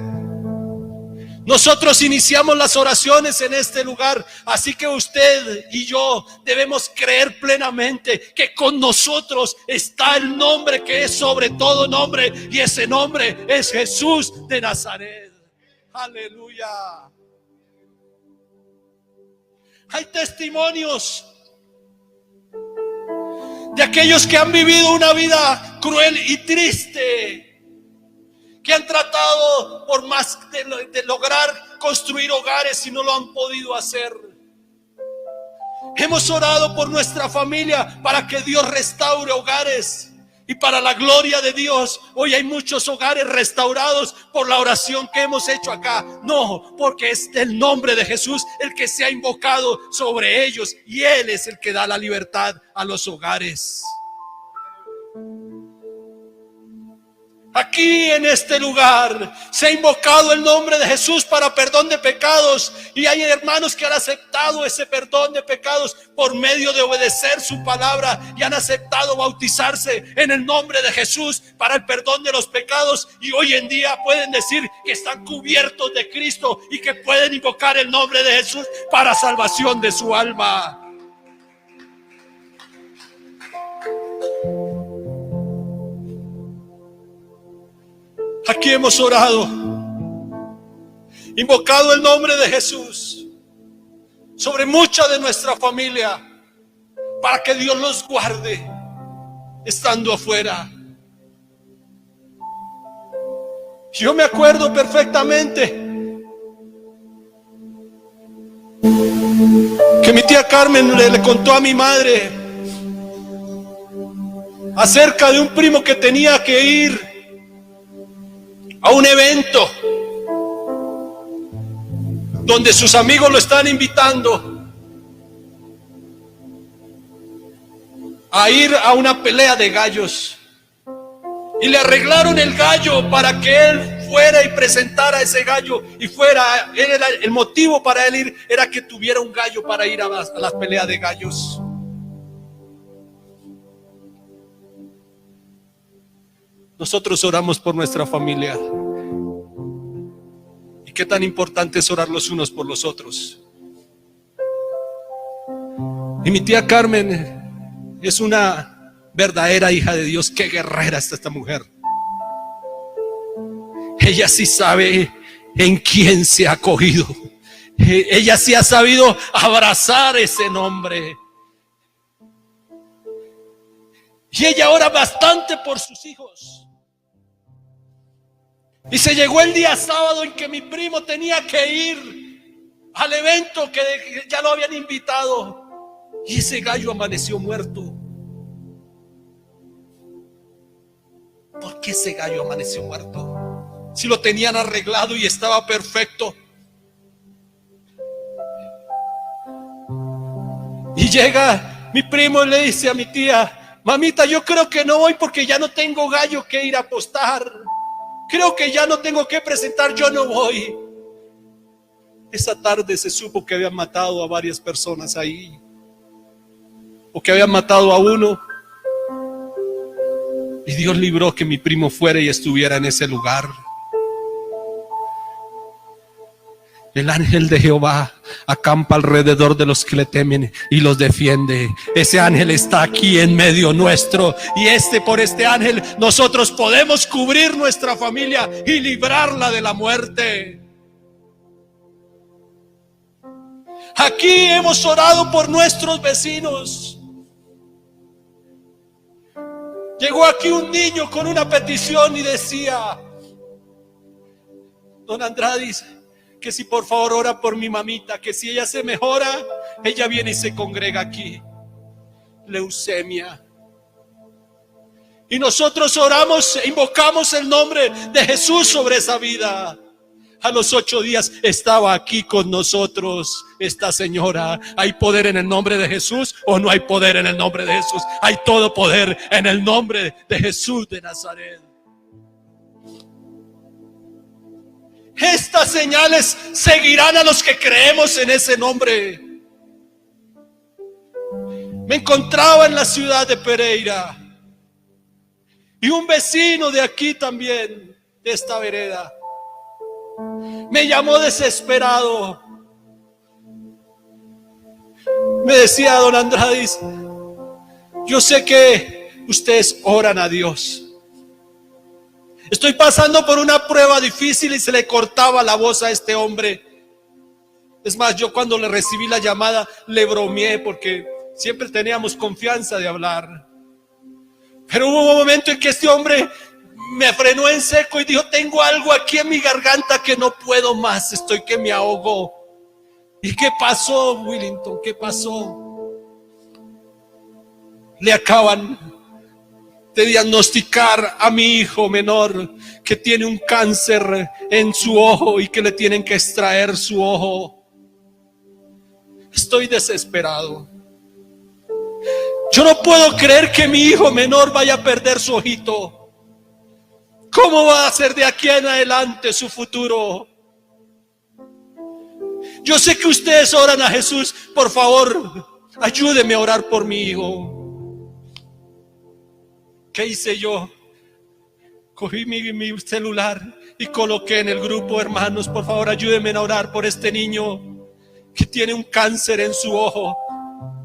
Nosotros iniciamos las oraciones en este lugar, así que usted y yo debemos creer plenamente que con nosotros está el nombre que es sobre todo nombre, y ese nombre es Jesús de Nazaret. Aleluya. Hay testimonios de aquellos que han vivido una vida cruel y triste, que han tratado por más de lograr construir hogares y no lo han podido hacer. Hemos orado por nuestra familia para que Dios restaure hogares, y para la gloria de Dios hoy hay muchos hogares restaurados por la oración que hemos hecho acá. No, porque es el nombre de Jesús el que se ha invocado sobre ellos, y Él es el que da la libertad a los hogares. Aquí en este lugar se ha invocado el nombre de Jesús para perdón de pecados, y hay hermanos que han aceptado ese perdón de pecados por medio de obedecer su palabra, y han aceptado bautizarse en el nombre de Jesús para el perdón de los pecados, y hoy en día pueden decir que están cubiertos de Cristo y que pueden invocar el nombre de Jesús para salvación de su alma. Aquí hemos orado, invocado el nombre de Jesús sobre mucha de nuestra familia, para que Dios los guarde estando afuera. Yo me acuerdo perfectamente que mi tía Carmen le contó a mi madre acerca de un primo que tenía que ir a un evento donde sus amigos lo están invitando a ir a una pelea de gallos, y le arreglaron el gallo para que él fuera y presentara ese gallo, y fuera, era el motivo para él ir, era que tuviera un gallo para ir a las peleas de gallos. Nosotros oramos por nuestra familia. ¿Y qué tan importante es orar los unos por los otros? Y mi tía Carmen es una verdadera hija de Dios. Qué guerrera está esta mujer. Ella sí sabe en quién se ha acogido. Ella sí ha sabido abrazar ese nombre. Y ella ora bastante por sus hijos. Y se llegó el día sábado en que mi primo tenía que ir al evento que ya lo habían invitado. Y ese gallo amaneció muerto. ¿Por qué ese gallo amaneció muerto? Si lo tenían arreglado y estaba perfecto. Y llega mi primo y le dice a mi tía: mamita, yo creo que no voy porque ya no tengo gallo que ir a apostar. Creo que ya no tengo que presentar, yo no voy. Esa tarde se supo que habían matado a varias personas ahí, o que habían matado a uno. Y Dios libró que mi primo fuera y estuviera en ese lugar. El ángel de Jehová acampa alrededor de los que le temen y los defiende. Ese ángel está aquí en medio nuestro, y por este ángel nosotros podemos cubrir nuestra familia y librarla de la muerte. Aquí hemos orado por nuestros vecinos. Llegó aquí un niño con una petición y decía: don Andradis, que si por favor ora por mi mamita, que si ella se mejora, ella viene y se congrega aquí. Leucemia. Y nosotros oramos e invocamos el nombre de Jesús sobre esa vida. A los 8 días estaba aquí con nosotros esta señora. ¿Hay poder en el nombre de Jesús o no hay poder en el nombre de Jesús? Hay todo poder en el nombre de Jesús de Nazaret. Estas señales seguirán a los que creemos en ese nombre. Me encontraba en la ciudad de Pereira y un vecino de aquí también, de esta vereda, me llamó desesperado. Me decía: don Andradis, yo sé que ustedes oran a Dios. Estoy pasando por una prueba difícil. Y se le cortaba la voz a este hombre. Es más, yo cuando le recibí la llamada le bromeé, porque siempre teníamos confianza de hablar. Pero hubo un momento en que este hombre me frenó en seco y dijo: tengo algo aquí en mi garganta que no puedo más, estoy que me ahogo. ¿Y qué pasó, Willington? ¿Qué pasó? Le acaban de diagnosticar a mi hijo menor que tiene un cáncer en su ojo y que le tienen que extraer su ojo. Estoy desesperado. Yo no puedo creer que mi hijo menor vaya a perder su ojito. ¿Cómo va a ser de aquí en adelante su futuro? Yo sé que ustedes oran a Jesús. Por favor, ayúdeme a orar por mi hijo. ¿Qué hice yo? Cogí mi celular y coloqué en el grupo: hermanos, por favor, ayúdenme a orar por este niño que tiene un cáncer en su ojo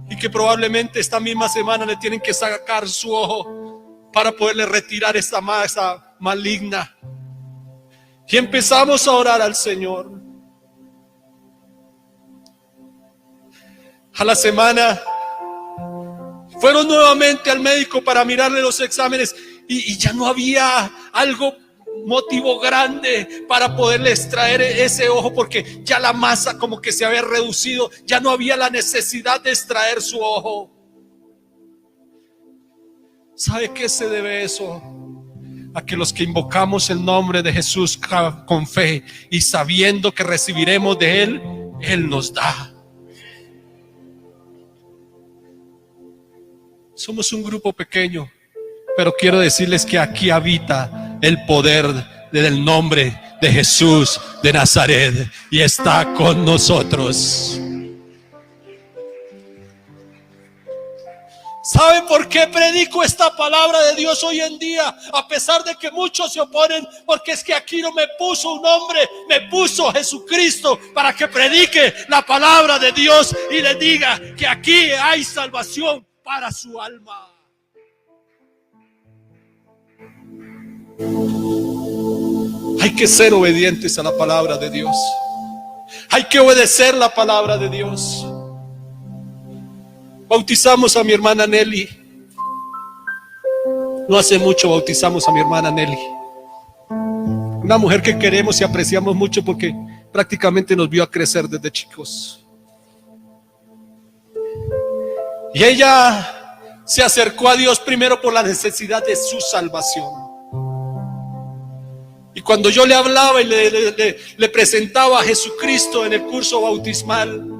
y que probablemente esta misma semana le tienen que sacar su ojo para poderle retirar esta masa maligna. Y empezamos a orar al Señor. A la semana fueron nuevamente al médico para mirarle los exámenes y ya no había motivo grande para poderle extraer ese ojo, porque ya la masa como que se había reducido, ya no había la necesidad de extraer su ojo. ¿Sabe qué se debe eso? A que los que invocamos el nombre de Jesús con fe y sabiendo que recibiremos de Él, Él nos da. Somos un grupo pequeño, pero quiero decirles que aquí habita el poder del nombre de Jesús de Nazaret y está con nosotros. ¿Saben por qué predico esta palabra de Dios hoy en día? A pesar de que muchos se oponen, porque es que aquí no me puso un hombre, me puso Jesucristo para que predique la palabra de Dios y le diga que aquí hay salvación para su alma. Hay que ser obedientes a la palabra de Dios. Hay que obedecer la palabra de Dios. Bautizamos a mi hermana Nelly. No hace mucho bautizamos a mi hermana Nelly. Una mujer que queremos y apreciamos mucho porque prácticamente nos vio a crecer desde chicos. Y ella se acercó a Dios primero por la necesidad de su salvación. Y cuando yo le hablaba y le presentaba a Jesucristo en el curso bautismal,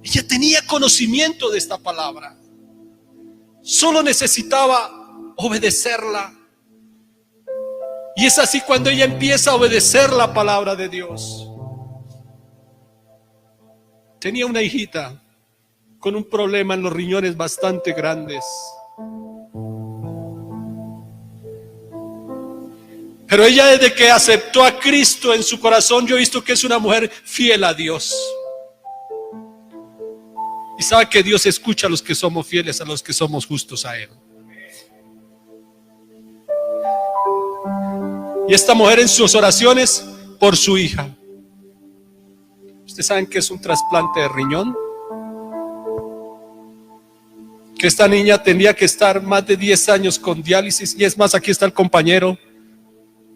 ella tenía conocimiento de esta palabra. Solo necesitaba obedecerla. Y es así cuando ella empieza a obedecer la palabra de Dios. Tenía una hijita con un problema en los riñones bastante grandes. Pero ella, desde que aceptó a Cristo en su corazón, yo he visto que es una mujer fiel a Dios. Y sabe que Dios escucha a los que somos fieles, a los que somos justos a Él. Y esta mujer en sus oraciones por su hija. ¿Ustedes saben que es un trasplante de riñón? Que esta niña tenía que estar más de 10 años con diálisis. Y es más, aquí está el compañero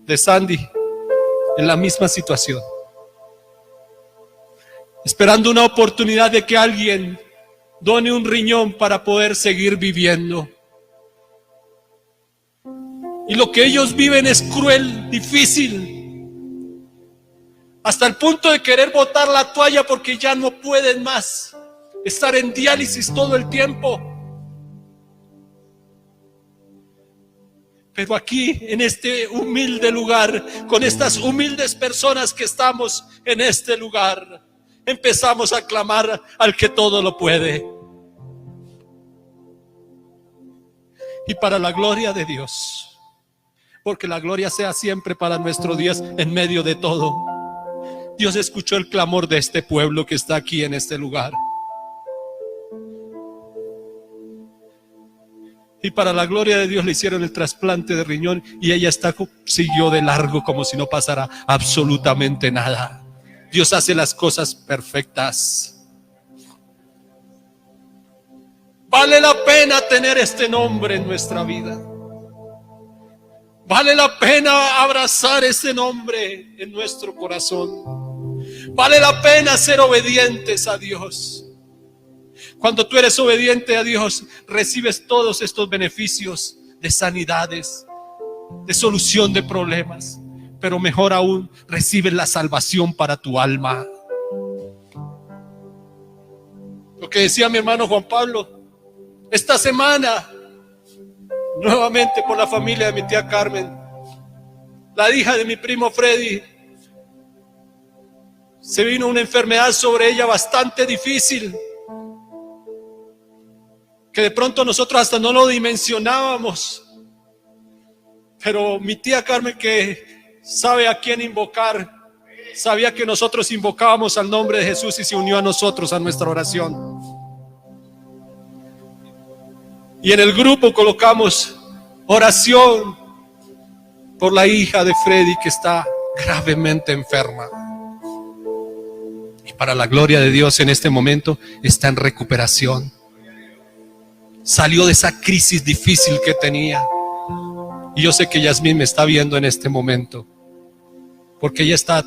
de Sandy en la misma situación, esperando una oportunidad de que alguien done un riñón para poder seguir viviendo. Y lo que ellos viven es cruel, difícil, hasta el punto de querer botar la toalla porque ya no pueden más estar en diálisis todo el tiempo. Pero aquí, en este humilde lugar, con estas humildes personas que estamos en este lugar, empezamos a clamar al que todo lo puede. Y para la gloria de Dios, porque la gloria sea siempre para nuestros días en medio de todo, Dios escuchó el clamor de este pueblo que está aquí en este lugar. Y para la gloria de Dios le hicieron el trasplante de riñón y ella siguió de largo como si no pasara absolutamente nada. Dios hace las cosas perfectas. Vale la pena tener este nombre en nuestra vida. Vale la pena abrazar ese nombre en nuestro corazón. Vale la pena ser obedientes a Dios. Cuando tú eres obediente a Dios, recibes todos estos beneficios de sanidades, de solución de problemas, pero mejor aún, recibes la salvación para tu alma. Lo que decía mi hermano Juan Pablo, esta semana, nuevamente por la familia de mi tía Carmen, la hija de mi primo Freddy, se vino una enfermedad sobre ella bastante difícil, que de pronto nosotros hasta no lo dimensionábamos. Pero mi tía Carmen, que sabe a quién invocar, sabía que nosotros invocábamos al nombre de Jesús y se unió a nosotros, a nuestra oración. Y en el grupo colocamos oración por la hija de Freddy que está gravemente enferma. Y para la gloria de Dios, en este momento está en recuperación. Salió de esa crisis difícil que tenía. Y yo sé que Yasmín me está viendo en este momento, porque ella está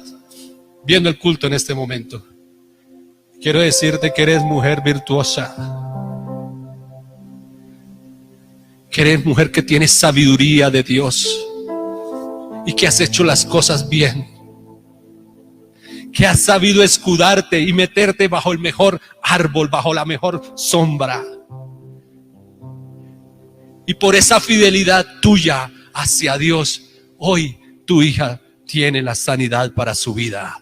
viendo el culto en este momento. Quiero decirte que eres mujer virtuosa, que eres mujer que tienes sabiduría de Dios y que has hecho las cosas bien, que has sabido escudarte y meterte bajo el mejor árbol, bajo la mejor sombra. Y por esa fidelidad tuya hacia Dios, hoy tu hija tiene la sanidad para su vida.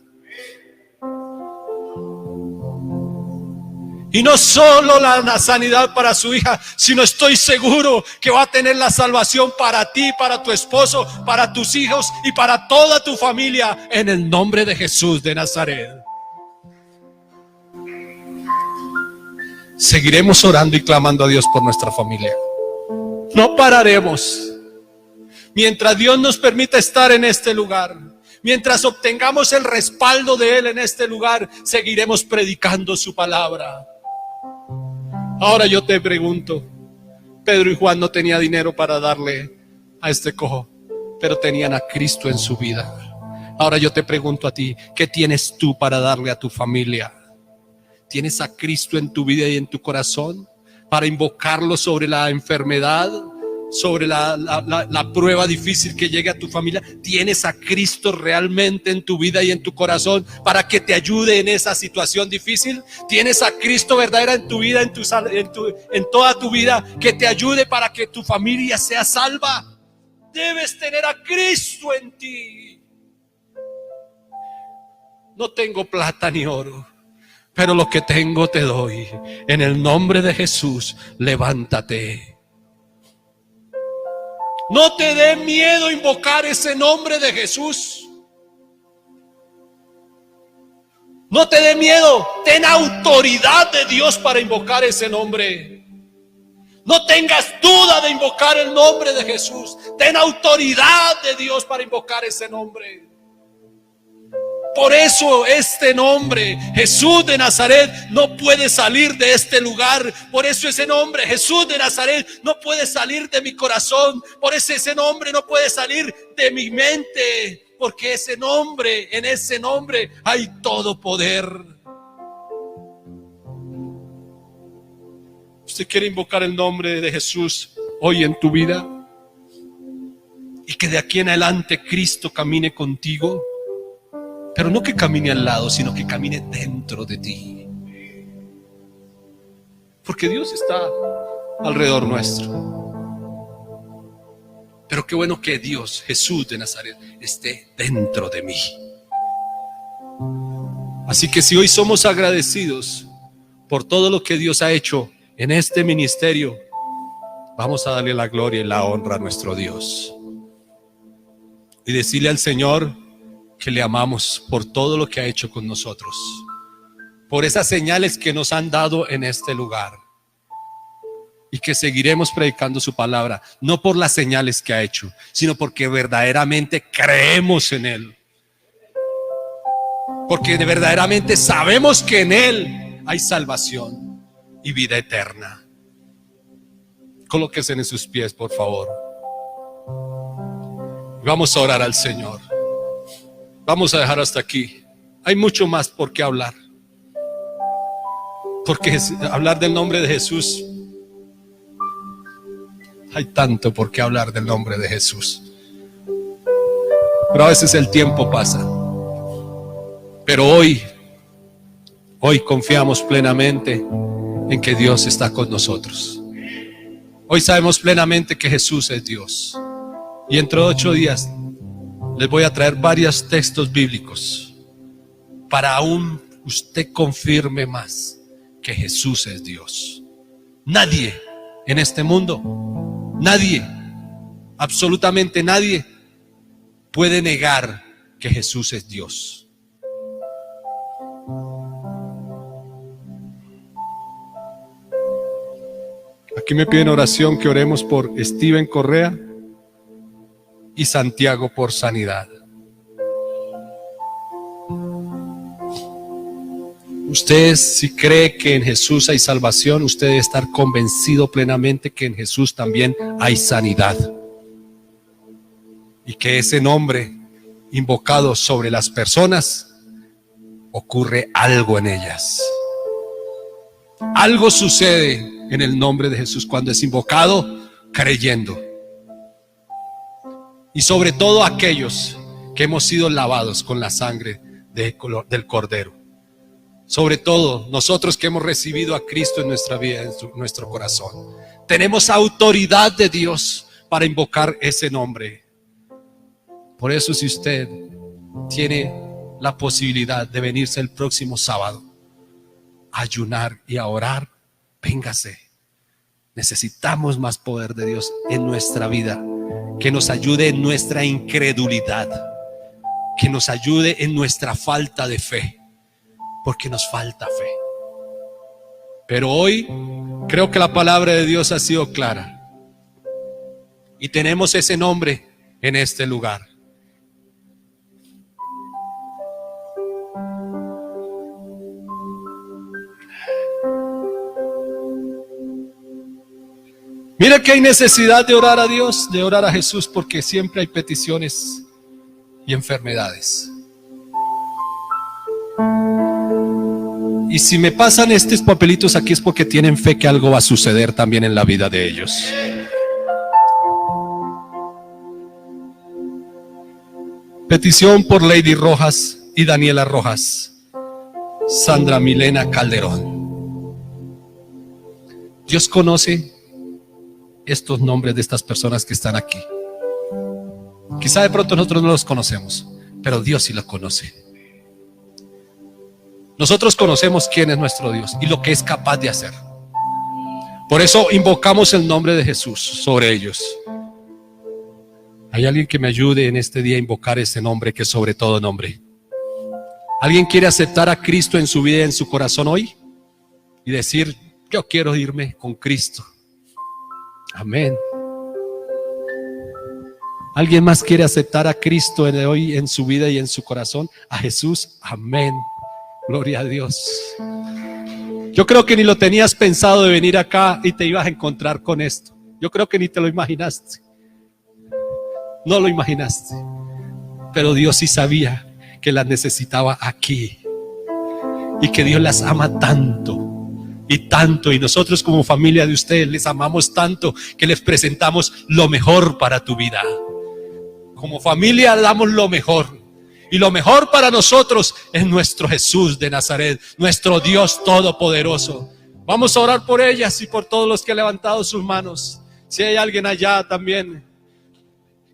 Y no solo la sanidad para su hija, sino estoy seguro que va a tener la salvación para ti, para tu esposo, para tus hijos y para toda tu familia, en el nombre de Jesús de Nazaret. Seguiremos orando y clamando a Dios por nuestra familia. No pararemos. Mientras Dios nos permita estar en este lugar, mientras obtengamos el respaldo de Él en este lugar, seguiremos predicando su palabra. Ahora yo te pregunto, Pedro y Juan no tenían dinero para darle a este cojo, pero tenían a Cristo en su vida. Ahora yo te pregunto a ti, ¿qué tienes tú para darle a tu familia? ¿Tienes a Cristo en tu vida y en tu corazón? para invocarlo sobre la enfermedad, sobre la prueba difícil que llegue a tu familia. ¿Tienes a Cristo realmente en tu vida y en tu corazón para que te ayude en esa situación difícil? ¿Tienes a Cristo verdadera en tu vida, en toda tu vida, que te ayude para que tu familia sea salva? Debes tener a Cristo en ti. No tengo plata ni oro, pero lo que tengo te doy. En el nombre de Jesús, levántate. No te dé miedo invocar ese nombre de Jesús. No te dé miedo. Ten autoridad de Dios para invocar ese nombre. No tengas duda de invocar el nombre de Jesús. Ten autoridad de Dios para invocar ese nombre. Por eso este nombre, Jesús de Nazaret, no puede salir de este lugar. Por eso ese nombre, Jesús de Nazaret, no puede salir de mi corazón. Por eso ese nombre no puede salir de mi mente. Porque ese nombre, en ese nombre hay todo poder. ¿Usted quiere invocar el nombre de Jesús hoy en tu vida? Y que de aquí en adelante Cristo camine contigo. Pero no que camine al lado, sino que camine dentro de ti. Porque Dios está alrededor nuestro. Pero qué bueno que Dios, Jesús de Nazaret, esté dentro de mí. Así que si hoy somos agradecidos por todo lo que Dios ha hecho en este ministerio, vamos a darle la gloria y la honra a nuestro Dios. Y decirle al Señor que le amamos por todo lo que ha hecho con nosotros, por esas señales que nos han dado en este lugar, y que seguiremos predicando su palabra, no por las señales que ha hecho, sino porque verdaderamente creemos en Él, porque verdaderamente sabemos que en Él hay salvación y vida eterna. Colóquese en sus pies, por favor. Vamos a orar al Señor. Vamos a dejar hasta aquí. Hay mucho más por qué hablar. Porque hablar del nombre de Jesús, hay tanto por qué hablar del nombre de Jesús. Pero a veces el tiempo pasa. Pero hoy confiamos plenamente en que Dios está con nosotros. Hoy sabemos plenamente que Jesús es Dios. Y dentro de 8 días les voy a traer varios textos bíblicos para aún usted confirme más que Jesús es Dios. Nadie en este mundo, nadie, absolutamente nadie puede negar que Jesús es Dios. Aquí me piden oración, que oremos por Steven Correa y Santiago por sanidad. Usted, si cree que en Jesús hay salvación, usted debe estar convencido plenamente que en Jesús también hay sanidad, y que ese nombre invocado sobre las personas, ocurre algo en ellas. Algo sucede en el nombre de Jesús cuando es invocado creyendo. Y sobre todo aquellos que hemos sido lavados con la sangre del Cordero. Sobre todo nosotros que hemos recibido a Cristo en nuestra vida, en nuestro corazón. Tenemos autoridad de Dios para invocar ese nombre. Por eso, si usted tiene la posibilidad de venirse el próximo sábado a ayunar y a orar, véngase. Necesitamos más poder de Dios en nuestra vida, que nos ayude en nuestra incredulidad, que nos ayude en nuestra falta de fe, porque nos falta fe. Pero hoy creo que la palabra de Dios ha sido clara y tenemos ese nombre en este lugar. Mira que hay necesidad de orar a Dios, de orar a Jesús, porque siempre hay peticiones y enfermedades. Y si me pasan estos papelitos aquí es porque tienen fe que algo va a suceder también en la vida de ellos. Petición por Lady Rojas y Daniela Rojas, Sandra Milena Calderón. Dios conoce estos nombres de estas personas que están aquí. Quizá de pronto nosotros no los conocemos, pero Dios sí los conoce. Nosotros conocemos quién es nuestro Dios y lo que es capaz de hacer. Por eso invocamos el nombre de Jesús sobre ellos. ¿Hay alguien que me ayude en este día a invocar ese nombre que es sobre todo nombre? ¿Alguien quiere aceptar a Cristo en su vida y en su corazón hoy? Y decir, yo quiero irme con Cristo. Amén. ¿Alguien más quiere aceptar a Cristo hoy en su vida y en su corazón? A Jesús. Amén. Gloria a Dios. Yo creo que ni lo tenías pensado de venir acá y te ibas a encontrar con esto. Yo creo que ni te lo imaginaste. No lo imaginaste. Pero Dios sí sabía que las necesitaba aquí. Y que Dios las ama tanto. Y tanto. Y nosotros como familia de ustedes les amamos tanto que les presentamos lo mejor para tu vida. Como familia damos lo mejor. Y lo mejor para nosotros es nuestro Jesús de Nazaret, nuestro Dios todopoderoso. Vamos a orar por ellas y por todos los que han levantado sus manos. Si hay alguien allá también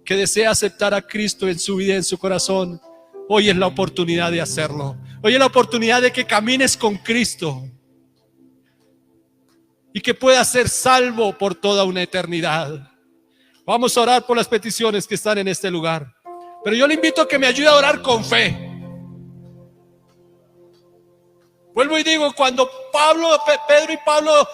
que desea aceptar a Cristo en su vida y en su corazón, hoy es la oportunidad de hacerlo. Hoy es la oportunidad de que camines con Cristo y que puedas ser salvo por toda una eternidad. Vamos a orar por las peticiones que están en este lugar. Pero yo le invito a que me ayude a orar con fe. Vuelvo y digo, cuando Pedro y Pablo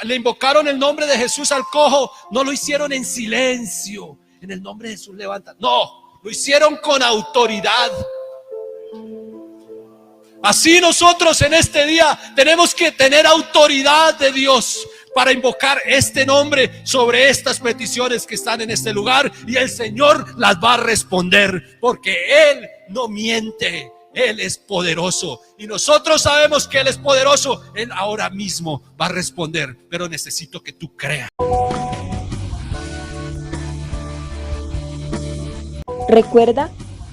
le invocaron el nombre de Jesús al cojo, no lo hicieron en silencio. En el nombre de Jesús levanta. No, lo hicieron con autoridad. Así nosotros en este día tenemos que tener autoridad de Dios para invocar este nombre sobre estas peticiones que están en este lugar, y el Señor las va a responder, porque Él no miente, Él es poderoso, y nosotros sabemos que Él es poderoso. Él ahora mismo va a responder, pero necesito que tú creas. Recuerda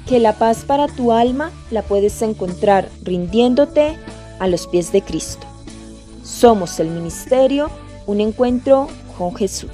que la paz para tu alma la puedes encontrar rindiéndote a los pies de Cristo. Somos el ministerio Un Encuentro con Jesús.